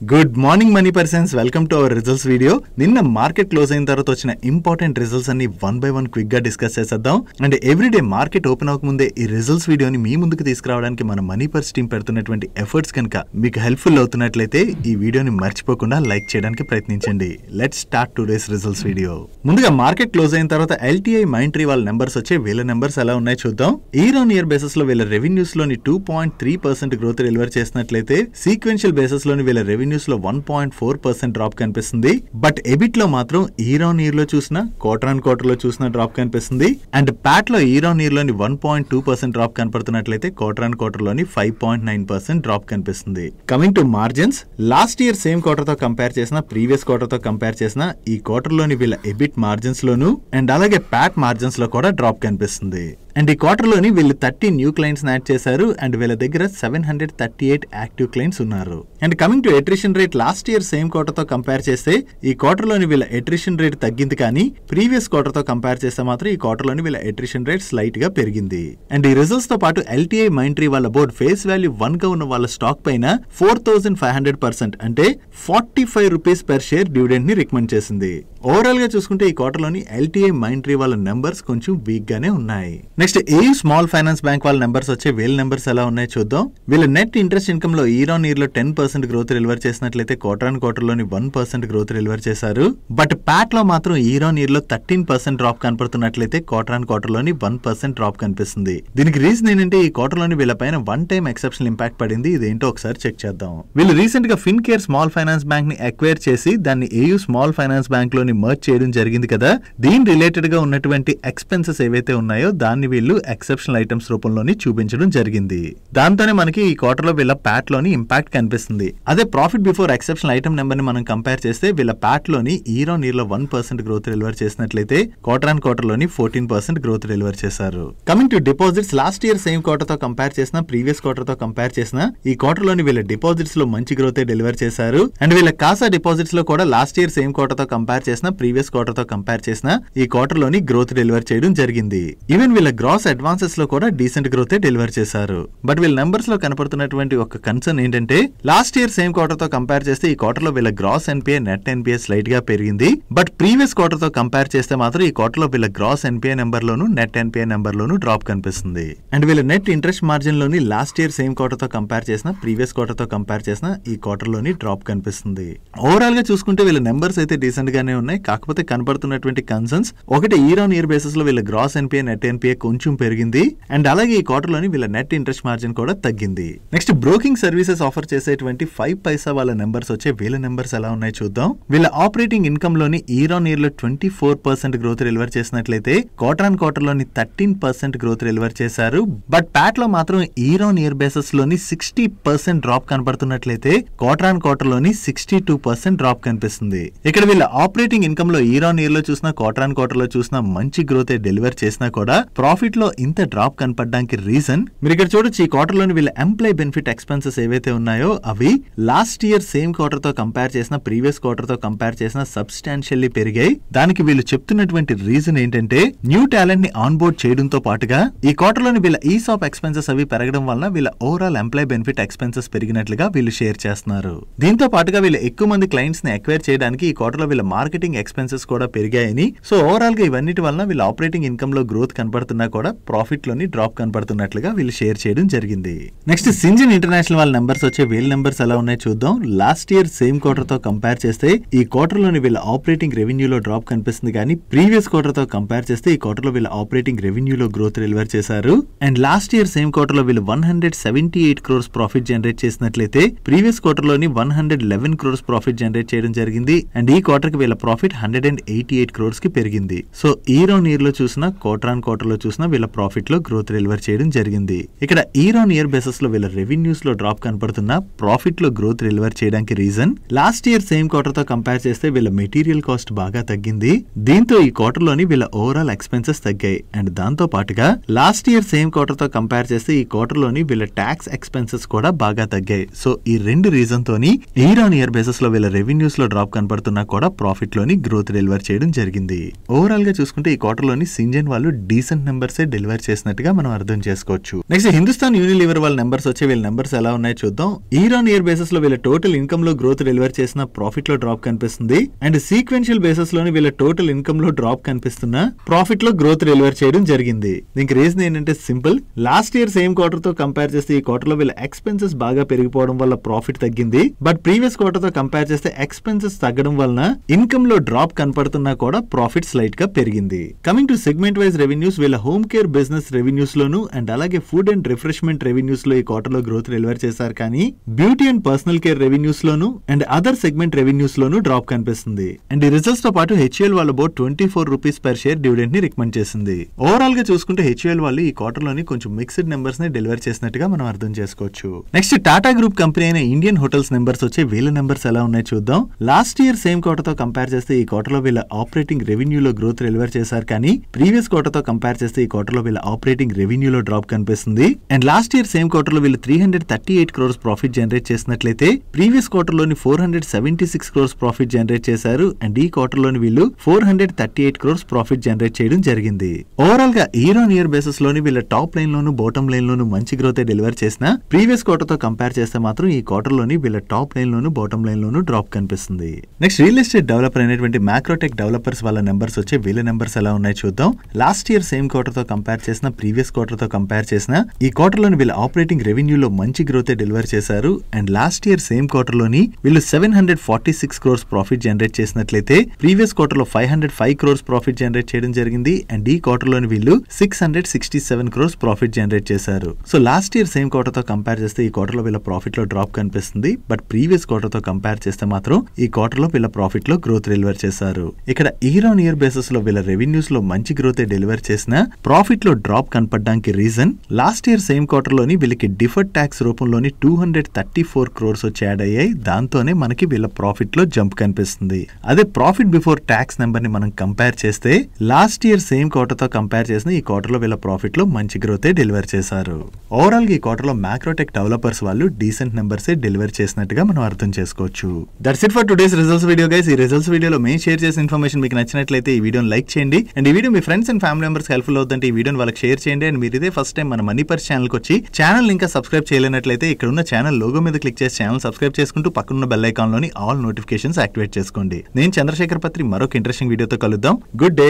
Good morning money persons, welcome to our results video. నిన్న market close అయిన తర్వాత వచ్చిన ఇంపార్టెంట్ రిజల్ట్స్ అన్ని వన్ బై వన్ క్విక్ గా డిస్కస్ చేసేద్దాం. అండ్ ఎవ్రీడే మార్కెట్ ఓపెన్ అవ్వకముందే ఈ రిజల్ట్స్ వీడియోని మీ ముందుకు తీసుకురావడానికి మన మనీ పర్స్ టీం పెడుతున్నటువంటి ఎఫర్ట్స్ కనుక మీకు హెల్ప్ఫుల్ అవుతున్నట్లయితే ఈ వీడియోని మర్చిపోకుండా లైక్ చేయడానికి ప్రయత్నించండి. Let's start today's results video. ముందుగా మార్కెట్ క్లోజ్ అయిన తర్వాత ఎల్టీఐ మైండ్ ట్రీ వాళ్ళ నెంబర్స్ వచ్చే వీళ్ళ నెంబర్స్ ఎలా ఉన్నాయో చూద్దాం. ఇయర్ ఆన్ ఇయర్ బేసిస్ లో వీళ్ళ రెవెన్యూస్ లోని 2.3% గ్రోత్ డెలివర్ చేసినట్లయితే సీక్వెన్షియల్ బేసిస్ లోని వీళ్ళ రెవెన్యూస్ లో 1.4% డ్రాప్ కనిపిస్తుంది. బట్ ఎబిట్ లో మాత్రం ఇయర్ ఆన్ ఇయర్ లో చూసినా క్వార్టర్ ఆన్ క్వార్టర్ లో చూసినా డ్రాప్ కనిపిస్తుంది. అండ్ ప్యాట్ లో ఇయర్ ఆన్ ఇయర్ లోని 1.2% డ్రాప్ కనపడుతున్నట్లయితే క్వార్టర్ ఆన్ క్వార్టర్ లోని 5.9% డ్రాప్ కనిపిస్తుంది. Coming to margins, last year same quarter తో కంపేర్ చేసిన ప్రీవియస్ క్వార్టర్ తో కంపేర్ చేసిన ఈ క్వార్టర్ లోని వీళ్ళ ఎబిట్ మార్జిన్స్ లోను అండ్ అలాగే ప్యాట్ మార్జిన్స్ లో కూడా డ్రాప్ కనిపిస్తుంది. అండ్ ఈ క్వార్టర్ లోని వీళ్ళు 30 న్యూ క్లయింట్స్ యాడ్ చేశారు అండ్ వీళ్ళ దగ్గర 738 యాక్టివ్ క్లయింట్స్ ఉన్నారు. And coming to attrition rate, last year same quarter తో కంపేర్ చేస్తే ఈ క్వార్టర్ లోని వీళ్ళ అట్రిషన్ రేట్ తగ్గింది, కానీ ప్రీవియస్ క్వార్టర్ తో కంపేర్ చేస్తే మాత్రం ఈ క్వార్టర్ లోని వీళ్ళ అట్రిషన్ రేట్ స్లైట్ గా పెరిగింది. అండ్ ఈ రిజల్ట్స్ తో పాటు ఎల్టీఐ మైండ్ ట్రీ వాళ్ళ బోర్డ్ ఫేస్ వాల్యూ 1 గా ఉన్న వాళ్ళ స్టాక్ పైన 4500% అంటే 45 రూపీస్ పర్ షేర్ డివిడెండ్ ని రికమెండ్ చేసింది. ఓవరాల్ గా చూసుకుంటే ఈ క్వార్టర్ లోని ఎల్టీఐ మైండ్ ట్రీ వాళ్ళ నెంబర్స్ కొంచెం వీక్ గానే ఉన్నాయి. Next AU small finance bank వాళ్ళ నెంబర్స్ వచ్చే వీళ్ళ నెంబర్స్ ఎలా ఉన్నాయో చూద్దాం. వీళ్ళ నెట్ ఇంట్రెస్ట్ ఇన్కమ్ లో ఇయర్ ఆన్ ఇయర్ లో 10% గ్రోత్ డెలివర్ చేసినట్లయితే క్వార్టర్ ఆన్ క్వార్టర్ లోని 1% గ్రోత్ డెలివర్ చేశారు. బట్ ప్యాట్ లో మాత్రం ఇయర్ ఆన్ ఇయర్ లో 13% డ్రాప్ కనపడుతున్నట్లయితే క్వార్టర్ ఆన్ క్వార్టర్ లోని 1% డ్రాప్ కనిపిస్తుంది. దీనికి రీజన్ ఏంటంటే ఈ క్వార్టర్ లోని వీళ్ళ పైన వన్ టైం ఎక్సెప్షనల్ ఇంపాక్ట్ పడింది. ఇదేంటో ఒకసారి చెక్ చేద్దాం. వీళ్ళు రీసెంట్ గా ఫిన్ కేర్ స్మాల్ ఫైనాన్స్ బ్యాంక్ ని అక్వైర్ చేసి దాన్ని ఏయూ స్మాల్ ఫైనాన్స్ బ్యాంక్ లోని మర్జ్ చేయడం జరిగింది కదా. దీని రిలేటెడ్ గా ఉన్నటువంటి ఎక్స్పెన్సెస్ ఏవైతే ఉన్నాయో దాన్ని వీళ్ళు ఎక్సెప్షనల్ ఐటమ్స్ రూపంలోని చూపించడం జరిగింది. దాంతోనే మనకి ఈ క్వార్టర్ లో వీళ్ళ ప్యాట్ లోని ఇంపాక్ట్ కనిపిస్తుంది. అదే profit before exceptional item number ని మనం కంపేర్ చేస్తే వీళ్ళ ప్యాట్ లోని ఇయర్ ఆన్ ఇయర్ లో 1% గ్రోత్ డెలివర్ చేసినట్లయితే క్వార్టర్ ఆన్ క్వార్టర్ లోని 14% గ్రోత్ డెలివర్ చేశారు. Coming to deposits, last year same quarter తో కంపేర్ చేసిన ప్రీవియస్ క్వార్టర్ తో కంపేర్ చేసిన ఈ క్వార్టర్ లోని వీళ్ళ డిపాజిట్స్ లో మంచి గ్రోత్ డెలివర్ చేశారు. అండ్ వీళ్ళ కాసా డిపాజిట్స్ లో కూడా లాస్ట్ ఇయర్ సేమ్ క్వార్టర్ తో కంపేర్ చేసిన ప్రీవియస్ క్వార్టర్ తో కంపేర్ చేసిన ఈ క్వార్టర్ లోని గ్రోత్ డెలివర్ చేయడం జరిగింది. ఈవెన్ వీళ్ళ గ్రాస్ అడ్వాన్సెస్ లో కూడా డీసెంట్ గ్రోత్ డెలివర్ చేశారు. బట్ వీళ్ళ నెంబర్స్ లో కనపడుతున్నటువంటి ఒక కన్సర్న్ ఏంటంటే లాస్ట్ ఇయర్ సేమ్ క్వార్టర్ తో కంపేర్ చేస్తే ఈ క్వార్టర్ లో వీళ్ళ gross NPA net NPA slight గా పెరిగింది. బట్ ప్రీవియస్ క్వార్టర్ తో కంపేర్ చేస్తే మాత్రం ఈ క్వార్టర్ లో వీళ్ళ గ్రాస్ ఎన్పిఏ నెంబర్ లోను నెట్ ఎన్పిఏ నెంబర్ లోను డ్రాప్ కనిపిస్తుంది. అండ్ వీళ్ళ నెట్ ఇంట్రెస్ట్ మార్జిన్ లోని లాస్ట్ ఇయర్ సేమ్ క్వార్టర్ తో కంపేర్ చేసిన ప్రీవియస్ క్వార్టర్ తో కంపేర్ చేసిన ఈ క్వార్టర్ లోని డ్రాప్ కనిపిస్తుంది. ఓవరాల్ గా చూసుకుంటే వీళ్ళ నెంబర్స్ అయితే డీసెంట్ గానే ఉన్నాయి. కాకపోతే కనపడుతున్నటువంటి కన్సర్న్స్ ఒకటి, ఇయర్ ఆన్ ఇయర్ బేసిస్ లో వీళ్ళ గ్రాస్ ఎన్పిఏ నెట్ ఎన్పిఏ కొంచెం పెరిగింది అండ్ అలాగే ఈ క్వార్టర్ లోని వీళ్ళ నెట్ ఇంట్రెస్ట్ మార్జిన్ కూడా తగ్గింది. నెక్స్ట్ బ్రోకింగ్ సర్వీసెస్ ఆఫర్ చేసేటువంటి 5 పైసా వాళ్ళ నెంబర్స్ వచ్చే వీళ్ళ నెంబర్స్ ఎలా ఉన్నాయో చూద్దాం. వీళ్ళ ఆపరేటింగ్ ఇన్కమ్ లోని ఇయర్ ఆన్ ఇయర్ లో 24% గ్రోత్ డెలివర్ చేసినట్లయితే క్వార్టర్ ఆన్ క్వార్టర్ లోని 13% గ్రోత్ డెలివర్ చేశారు. బట్ ప్యాట్ లో మాత్రం ఇయర్ ఆన్ ఇయర్ బేసిస్ లోని 60% డ్రాప్ కనపడుతున్నట్లయితే క్వార్టర్ ఆన్ క్వార్టర్ లోని 62% డ్రాప్ కనిపిస్తుంది. ఇక్కడ వీళ్ళ ఆపరేటింగ్ ఇన్కమ్ లో ఇయర్ ఆన్ ఇయర్ లో చూసినా క్వార్టర్ ఆన్ క్వార్టర్ లో చూసినా మంచి గ్రోత్ డెలివర్ చేసినా కూడా ప్రాఫిట్ లో ఇంత డ్రాప్ కనపడడానికి రీజన్ మీరు ఇక్కడ చూడొచ్చు. ఈ క్వార్టర్ లోని వీళ్ళ ఎంప్లాయ్ బెనిఫిట్ ఎక్స్పెన్సెస్ ఏవైతే ఉన్నాయో అవి లాస్ట్ ఇయర్ సేమ్ క్వార్టర్ తో కంపేర్ చేసిన ప్రీవియస్ క్వార్టర్ తో కంపేర్ చేసిన సబ్స్టాన్షియల్లీ పెరిగాయి. దానికి వీళ్ళు చెప్తున్నటువంటి రీజన్ ఏంటంటే న్యూ టాలెంట్ ని ఆన్ బోర్డ్ చేయడంతో పాటుగా ఈ క్వార్టర్ లోని వీళ్ళ ఈసాప్ ఎక్స్పెన్సెస్ అవి పెరగడం వలన వీళ్ళ ఓవరాల్ ఎంప్లాయ్ బెనిఫిట్ ఎక్స్పెన్సెస్ పెరిగినట్లుగా వీళ్ళు షేర్ చేస్తున్నారు. దీంతో పాటుగా వీళ్ళు ఎక్కువ మంది క్లయింట్స్ ని అక్వైర్ చేయడానికి ఈ క్వార్టర్ లో వీళ్ళ మార్కెటింగ్ ఎక్స్పెన్సెస్ కూడా పెరిగాయని, సో ఓవరాల్ గా ఇవన్నిటి వలన వీళ్ళ ఆపరేటింగ్ ఇన్కమ్ లో గ్రోత్ కనపడుతున్నా కూడా ప్రాఫిట్ లోని డ్రాప్ కనపడుతున్నట్లుగా వీళ్ళు షేర్ చేయడం జరిగింది. నెక్స్ట్ సింజన్ ఇంటర్నేషనల్ వాళ్ళ నెంబర్స్ వచ్చే వీళ్ళ నెంబర్స్ ఎలా ఉన్నాయో చూద్దాం. లాస్ట్ ఇయర్ సేమ్ క్వార్టర్ తో కంపేర్ చేస్తే ఈ క్వార్టర్ లోని వీళ్ళ ఆపరేటింగ్ రెవెన్యూలో డ్రాప్ కనిపిస్తుంది, కానీ ప్రీవియస్ క్వార్టర్ తో కంపేర్ చేస్తే ఈ క్వార్టర్ లో వీళ్ళ ఆపరేటింగ్ రెవెన్యూలో గ్రోత్ డెలివర్ చేశారు. And last year same quarter లో వీళ్ళు 178 క్రోర్స్ ప్రాఫిట్ జనరేట్ చేసినట్లయితే ప్రీవియస్ క్వార్టర్ లోని 111 క్రోర్స్ ప్రాఫిట్ జనరేట్ చేయడం జరిగింది. అండ్ ఈ క్వార్టర్ కి వీళ్ళ ప్రాఫిట్ 188 క్రోర్స్ కి పెరిగింది. సో ఇయర్ ఆన్ ఇయర్ లో చూసినా క్వార్టర్ ఆన్ క్వార్టర్ లో చూసినా వీళ్ళ ప్రాఫిట్ లో గ్రోత్ డెలివర్ చేయడం జరిగింది. ఇక్కడ ఇయర్ ఆన్ ఇయర్ బేసిస్ లో వీళ్ళ రెవెన్యూస్ లో డ్రాప్ కనపడుతున్నా ప్రాఫిట్ లో గ్రోత్ డెలివర్ చేయడానికి reason last year same quarter తో కంపేర్ చేస్తే వీళ్ళ మెటీరియల్ కాస్ట్ బాగా తగ్గింది. దీంతో ఈ క్వార్టర్ లోని వీళ్ళ ఓవరాల్ ఎక్స్పెన్సెస్ తగ్గాయి. అండ్ దాంతో పాటుగా లాస్ట్ ఇయర్ సేమ్ క్వార్టర్ తో కంపేర్ చేస్తే ఈ క్వార్టర్ లోని వీళ్ళ ట్యాక్స్ ఎక్స్పెన్సెస్ కూడా బాగా తగ్గాయి. సో ఈ రెండు రీజన్ తోని ఇయర్ ఆన్ ఇయర్ బేసిస్ లో వీళ్ళ రెవెన్యూస్ లో డ్రాప్ కనపడుతున్నా కూడా ప్రాఫిట్ లోని గ్రోత్ డెలివర్ చేయడం జరిగింది. ఓవరాల్ గా చూసుకుంటే ఈ క్వార్టర్ లోని సింజన్ వాళ్ళు డీసెంట్ నెంబర్స్ నెంబర్స్ డెలివర్ చేసినట్టుగా మనం అర్థం చేసుకోవచ్చు. నెక్స్ట్ హిందుస్థాన్ యూనిలివర్ వాళ్ళ నెంబర్స్ వచ్చి వీళ్ళ నెంబర్స్ ఎలా ఉన్నాయో చూద్దాం. ఇయర్ ఆన్ ఇయర్ బేసిస్ లో వీళ్ళ టోటల్ ఇన్కమ్ లో గ్రోత్ డెలివర్ చేసిన, ప్రాఫిట్ లో డ్రాప్ కనిపిస్తుంది. అండ్ సీక్వెన్షియల్ బేసిస్ లోని వీళ్ళ టోటల్ ఇన్కమ్ లో డ్రాప్ కనిపిస్తున్న, ప్రాఫిట్ లో గ్రోత్ డెలివర్ చేయడం జరిగింది. దీనికి రీజన్ ఏంటంటే simple. Last year same quarter తో కంపేర్ చేస్తే ఈ క్వార్టర్ లో వీళ్ళ ఎక్స్పెన్సెస్ బాగా పెరిగిపోవడం వల్ల ప్రాఫిట్ తగ్గింది. బట్ ప్రీవియస్ క్వార్టర్ తో కంపేర్ చేస్తే ఎక్స్పెన్సెస్ తగ్గడం వలన ఇన్కమ్ లో డ్రాప్ కనపడుతున్నా కూడా ప్రాఫిట్ స్లైట్ గా పెరిగింది. Coming to segment wise revenues, వీళ్ళ హోమ్ కేర్ బిజినెస్ రెవెన్యూస్ లోను అండ్ అలాగే ఫుడ్ అండ్ రిఫ్రెష్మెంట్ రెవెన్యూస్ లో ఈ క్వార్టర్ లో గ్రోత్ డెలివర్ చేశారు. కానీ beauty and personal care revenues లోను అండ్ అదర్ సెగ్మెంట్ రెవెన్యూస్ లోను డ్రాప్ కనిపిస్తుంది. అండ్ ఈ రిజల్ట్స్ తో పాటు హెచ్యుఎల్ వాళ్ళ board 24 rupees per share dividend ని రికమెండ్ చేసింది. ఓవరాల్ గా చూసుకుంటే హెచ్యుఎల్ వాళ్ళు ఈ క్వార్టర్ లోని కొంచెం మిక్స్డ్ నెంబర్స్ ని డెలివర్ చేసినట్టుగా మనం అర్థం చేసుకోవచ్చు. నెక్స్ట్ టాటా గ్రూప్ కంపెనీ అయిన ఇండియన్ హోటల్స్ నెంబర్స్ వచ్చి వీళ్ళ నెంబర్స్ ఎలా ఉన్నాయో చూద్దాం. లాస్ట్ ఇయర్ సేమ్ క్వార్టర్ తో కంపేర్ చేస్తే ఈ క్వార్టర్ లో వీళ్ళ ఆపరేటింగ్ రెవెన్యూ లో గ్రోత్ డెలివర్ చేశారు. కానీ ప్రీవియస్ క్వార్టర్ తో కంపేర్ చేస్తే ఈ క్వార్టర్ లో వీళ్ళ ఆపరేటింగ్ రెవెన్యూ లో డ్రాప్ కనిపిస్తుంది. And last year same quarter లో వీళ్ళు 338 క్రోర్స్ ప్రాఫిట్ జనరేట్ చేసినట్లయితే ప్రీవియస్ క్వార్టర్ లోని 476 క్రోర్స్ ప్రాఫిట్ జనరేట్ చేశారు. అండ్ ఈ క్వార్టర్ లోని వీళ్ళు 438 క్రోర్స్ ప్రాఫిట్ జనరేట్ చేయడం జరిగింది. ఓవరాల్ గా ఇయర్ ఆన్ ఇయర్ బేసిస్ లోని వీళ్ళ టాప్ లైన్ లోను బాటమ్ లైన్ లోను మంచి గ్రోత్ డెలివర్ చేసిన, ప్రీవియస్ క్వార్టర్ తో కంపేర్ చేస్తే మాత్రం ఈ క్వార్టర్ లోని వీళ్ళ టాప్ లైన్ లోను బాటమ్ లైన్ లోను డ్రాప్ కనిపిస్తుంది. నెక్స్ట్ రియల్ ఎస్టేట్ డెవలపర్ అయినటువంటి మ్యాక్రోటెక్ డెవలపర్స్ వాళ్ళ నెంబర్స్ వచ్చి వీళ్ళ నెంబర్స్ ఎలా ఉన్నాయో చూద్దాం. లాస్ట్ ఇయర్ సేమ్ క్వార్టర్ తో కంపేర్ చేసిన, ప్రీవియస్ క్వార్టర్ తో కంపేర్ చేసిన ఈ క్వార్టర్ లోని వీళ్ళ ఆపరేటింగ్ రెవెన్యూ లో మంచి గ్రోత్ డెలివర్ చేశారు. And last year same quarter లోని వీళ్ళు 746 క్రోర్స్ ప్రాఫిట్ జనరేట్ చేసినట్లయితే ప్రీవియస్ క్వార్టర్ లో 505 క్రోర్స్ ప్రాఫిట్ జనరేట్ చేయడం జరిగింది. అండ్ ఈ క్వార్టర్ లోని వీళ్ళు 667 క్రోర్స్ ప్రాఫిట్ జనరేట్ చేశారు. So last year same quarter తో కంపేర్ చేస్తే ఈ క్వార్టర్ లో వీళ్ళ ప్రాఫిట్ లో డ్రాప్ కనిపిస్తుంది. బట్ ప్రీవియస్ క్వార్టర్ తో కంపేర్ చేస్తే మాత్రం ఈ క్వార్టర్ లో వీళ్ళ ప్రాఫిట్ లో గ్రోత్ డెలివర్ చేశారు. ఇక్కడ ఇయర్ ఆన్ ఇయర్ బేసిస్ లో వీళ్ళ రెవెన్యూస్ లో మంచి గ్రోత్ డెలివర్ చేసిన, ప్రాఫిట్ లో డ్రాప్ కనపడడానికి reason last year same quarter లోని వీళ్ళకి డిఫర్డ్ ట్యాక్స్ రూపంలోని 234 క్రోర్స్ వచ్చి యాడ్ అయ్యాయి. దాంతోనే మనకి వీళ్ళ ప్రాఫిట్ లో జంప్ కనిపిస్తుంది. అదే ప్రాఫిట్ బిఫోర్ ట్యాక్స్ నెంబర్ ని మనం కంపేర్ చేస్తే లాస్ట్ ఇయర్ సేమ్ క్వార్టర్ తో కంపేర్ చేసిన ఈ క్వార్టర్ లో వీళ్ళ ప్రాఫిట్ లో మంచి గ్రోత్ డెలివర్ చేశారు. ఓవరాల్ గా ఈ క్వార్టర్ లో మ్యాక్రోటెక్ డెవలపర్స్ వాళ్ళు డీసెంట్ నెంబర్స్ డెలివర్ చేసినట్టుగా మనం అర్థం చేసుకోవచ్చు. That's it for today's results video guys. ఈ రిజల్ట్స్ వీడియోలో మేము షేర్ చేసిన ఇన్ఫర్మేషన్ మీకు నచ్చినట్లయితే ఈ వీడియోని లైక్ చేయండి. అండ్ ఈ video me friends and family members helpful అవుతుంటే ఈ వీడియోని వాళ్ళకి షేర్ చేయండి. అండ్ మీరు ఇదే ఫస్ట్ టైం మన మనీ పర్స్ ఛానల్ కి వచ్చి ఛానల్ ఇంకా సబ్స్క్రైబ్ చేయలేనట్లయితే ఇక్కడ ఉన్న ఛానల్ లోగో మీద క్లిక్ చేసి ఛానల్ సబ్స్క్రైబ్ చేసుకుంటూ పక్కనున్న బెల్ ఐకాన్ లోని ఆల్ నోటిఫికేషన్స్ యాక్టివేట్ చేసుకోండి. నేను చంద్రశేఖర్ పత్రి మరొక ఇంట్రెస్టింగ్ వీడియోతో కలుద్దాం. Good day.